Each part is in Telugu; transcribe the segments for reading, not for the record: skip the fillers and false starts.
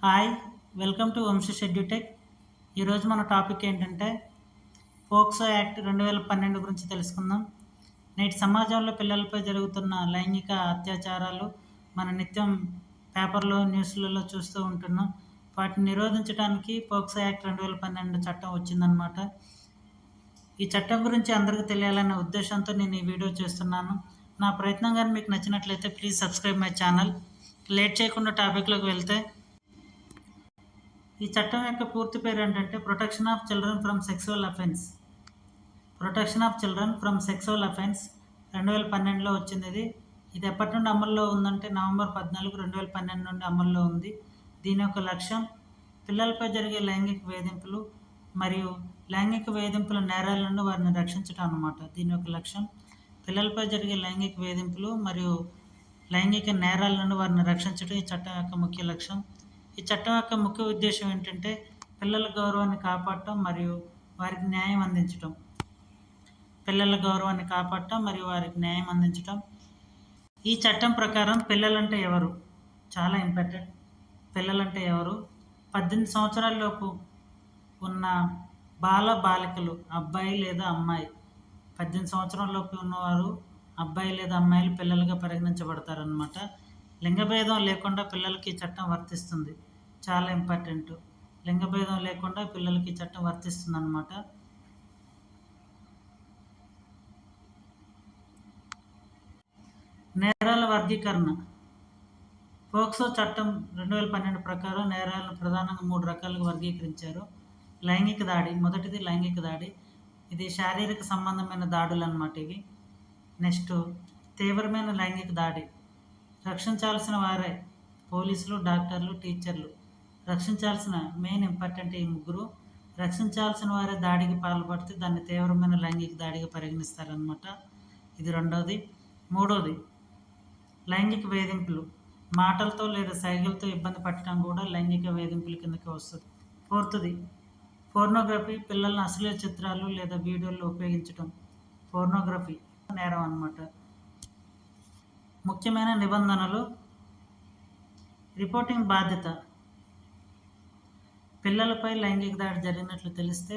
హాయ్, వెల్కమ్ టు వంశీ షెడ్యూటెక్. ఈరోజు మన టాపిక్ ఏంటంటే పోక్సో యాక్ట్ 2012 గురించి తెలుసుకుందాం. నేటి సమాజంలో పిల్లలపై జరుగుతున్న లైంగిక అత్యాచారాలు మన నిత్యం పేపర్లో న్యూస్లలో చూస్తూ ఉంటున్నాం. వాటిని నిరోధించడానికి పోక్సో యాక్ట్ 2012 చట్టం వచ్చిందనమాట. ఈ చట్టం గురించి అందరికీ తెలియాలనే ఉద్దేశంతో నేను ఈ వీడియో చేస్తున్నాను. నా ప్రయత్నం కానీ మీకు నచ్చినట్లయితే please subscribe my channel. Late చేయకుండా టాపిక్లోకి వెళ్తే, ఈ చట్టం యొక్క పూర్తి పేరు ఏంటంటే protection of children from sexual offence. Protection of children from sexual offence 2012లో వచ్చింది. ఇది ఎప్పటి నుండి అమల్లో ఉందంటే నవంబర్ 14, 2012 నుండి అమల్లో ఉంది. దీని యొక్క లక్ష్యం పిల్లలపై జరిగే లైంగిక వేధింపులు మరియు లైంగిక వేధింపుల నేరాల నుండి వారిని రక్షించడం అన్నమాట. దీని యొక్క లక్ష్యం పిల్లలపై జరిగే లైంగిక వేధింపులు మరియు లైంగిక నేరాల నుండి వారిని రక్షించడం ఈ చట్టం యొక్క ముఖ్య లక్ష్యం. ఈ చట్టం యొక్క ముఖ్య ఉద్దేశం ఏంటంటే పిల్లల గౌరవాన్ని కాపాడటం మరియు వారికి న్యాయం అందించటం. పిల్లల గౌరవాన్ని కాపాడటం మరియు వారికి న్యాయం అందించటం. ఈ చట్టం ప్రకారం పిల్లలంటే ఎవరు చాలా ఇంపార్టెంట్. పిల్లలంటే ఎవరు? 18 సంవత్సరాల లోపు ఉన్న బాలికలు, అబ్బాయి లేదా అమ్మాయి. 18 సంవత్సరాల లోపు ఉన్నవారు అబ్బాయి లేదా అమ్మాయిలు పిల్లలుగా పరిగణించబడతారనమాట. లింగభేదం లేకుండా పిల్లలకి ఈ చట్టం వర్తిస్తుంది. చాలా ఇంపార్టెంట్. లింగభేదం లేకుండా పిల్లలకి ఈ చట్టం వర్తిస్తుంది అన్నమాట. నేరాల వర్గీకరణ. పోక్సో చట్టం 2012 ప్రకారం నేరాలను ప్రధానంగా 3 రకాలుగా వర్గీకరించారు. లైంగిక దాడి. మొదటిది లైంగిక దాడి. ఇది శారీరక సంబంధమైన దాడులు అన్నమాట ఇవి. నెక్స్ట్ తీవ్రమైన లైంగిక దాడి. రక్షించాల్సిన వారే పోలీసులు, డాక్టర్లు, టీచర్లు. రక్షించాల్సిన మెయిన్ ఇంపార్టెంట్ ఈ ముగ్గురు. రక్షించాల్సిన వారే దాడికి పాల్పడితే దాన్ని తీవ్రమైన లైంగిక దాడిగా పరిగణిస్తారనమాట. ఇది రెండవది. మూడవది లైంగిక వేధింపులు. మాటలతో లేదా సైగలతో ఇబ్బంది పెట్టడం కూడా లైంగిక వేధింపుల కిందకి వస్తుంది. ఫోర్త్ది పోర్నోగ్రఫీ. పిల్లలను అశ్లీల చిత్రాలు లేదా వీడియోలు ఉపయోగించడం పోర్నోగ్రఫీ నేరం అన్నమాట. ముఖ్యమైన నిబంధనలు. రిపోర్టింగ్ బాధ్యత. పిల్లలపై లైంగిక దాడి జరిగినట్లు తెలిస్తే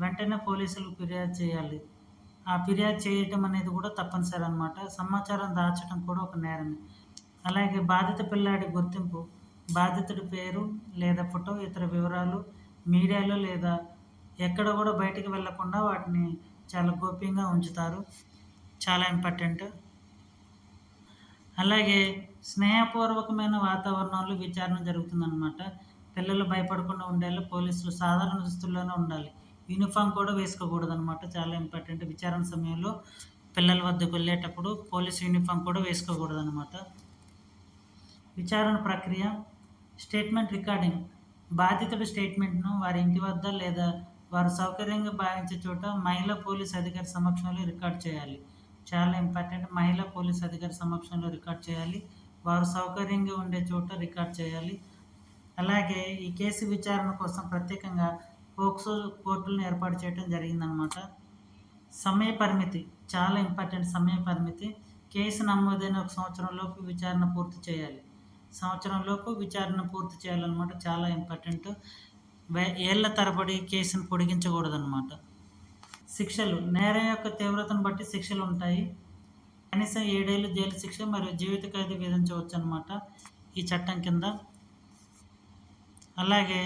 వెంటనే పోలీసులకు ఫిర్యాదు చేయాలి. ఆ ఫిర్యాదు చేయటం అనేది కూడా తప్పనిసరి అన్నమాట. సమాచారం దాచడం కూడా ఒక నేరమే. అలాగే బాధిత పిల్లాడి గుర్తింపు. బాధితుడి పేరు లేదా ఫోటో, ఇతర వివరాలు మీడియాలో లేదా ఎక్కడ కూడా బయటికి వెళ్లకుండా వాటిని చాలా గోప్యంగా ఉంచుతారు. చాలా ఇంపార్టెంట్. అలాగే స్నేహపూర్వకమైన వాతావరణంలో విచారణ జరుగుతుందన్నమాట. పిల్లలు భయపడకుండా ఉండేలా పోలీసులు సాధారణ దుస్తుల్లోనే ఉండాలి. యూనిఫామ్ కూడా వేసుకోకూడదు అనమాట. చాలా ఇంపార్టెంట్. విచారణ సమయంలో పిల్లల వద్దకు వెళ్ళేటప్పుడు పోలీస్ యూనిఫామ్ కూడా వేసుకోకూడదు అనమాట. విచారణ ప్రక్రియ. Statement recording. బాధితుడి స్టేట్మెంట్ను వారి ఇంటి వద్ద లేదా వారు సౌకర్యంగా భావించే చోట మహిళా పోలీస్ అధికారి సమక్షంలో రికార్డ్ చేయాలి. చాలా ఇంపార్టెంట్. మహిళా పోలీస్ అధికారి సమక్షంలో రికార్డ్ చేయాలి. వారు సౌకర్యంగా ఉండే చోట రికార్డ్ చేయాలి. అలాగే ఈ కేసు విచారణ కోసం ప్రత్యేకంగా పోక్సో కోర్టులను ఏర్పాటు చేయడం జరిగిందనమాట. సమయ పరిమితి. చాలా ఇంపార్టెంట్. సమయ పరిమితి. కేసు నమోదైన 1 సంవత్సరంలోపు విచారణ పూర్తి చేయాలి. సంవత్సరంలోపు విచారణ పూర్తి చేయాలన్నమాట. చాలా ఇంపార్టెంట్. ఏళ్ల తరబడి కేసును పొడిగించకూడదన్నమాట. శిక్షలు. నేరం యొక్క తీవ్రతను బట్టి శిక్షలు ఉంటాయి. కనీసం 7 ఏళ్ళు జైలు శిక్ష మరియు జీవిత ఖైదు విధించవచ్చు అన్నమాట ఈ చట్టం కింద. అలాగే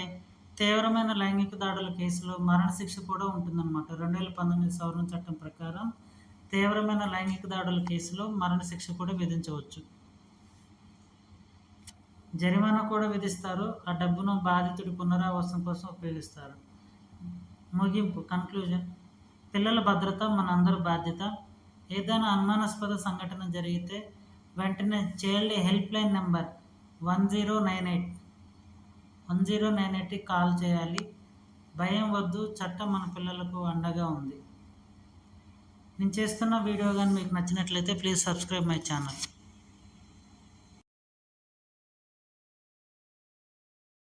తీవ్రమైన లైంగిక దాడుల కేసులో మరణశిక్ష కూడా ఉంటుందన్నమాట. 2019 సవరణ చట్టం ప్రకారం తీవ్రమైన లైంగిక దాడుల కేసులో మరణశిక్ష కూడా విధించవచ్చు. జరిమానా కూడా విధిస్తారు. ఆ డబ్బును బాధితుడి పునరావాసం కోసం ఉపయోగిస్తారు. ముగింపు. కన్క్లూజన్. పిల్లల భద్రత మనందరి బాధ్యత. ఏదైనా అనుమానాస్పద సంఘటన జరిగితే వెంటనే చైల్డ్ హెల్ప్ లైన్ నెంబర్ 1098కి కాల్ చేయాలి. భయం వద్దు. చట్టం మన పిల్లలకు అండగా ఉంది. నేను చేస్తున్న వీడియో కానీ మీకు నచ్చినట్లయితే ప్లీజ్ సబ్స్క్రైబ్ మై ఛానల్.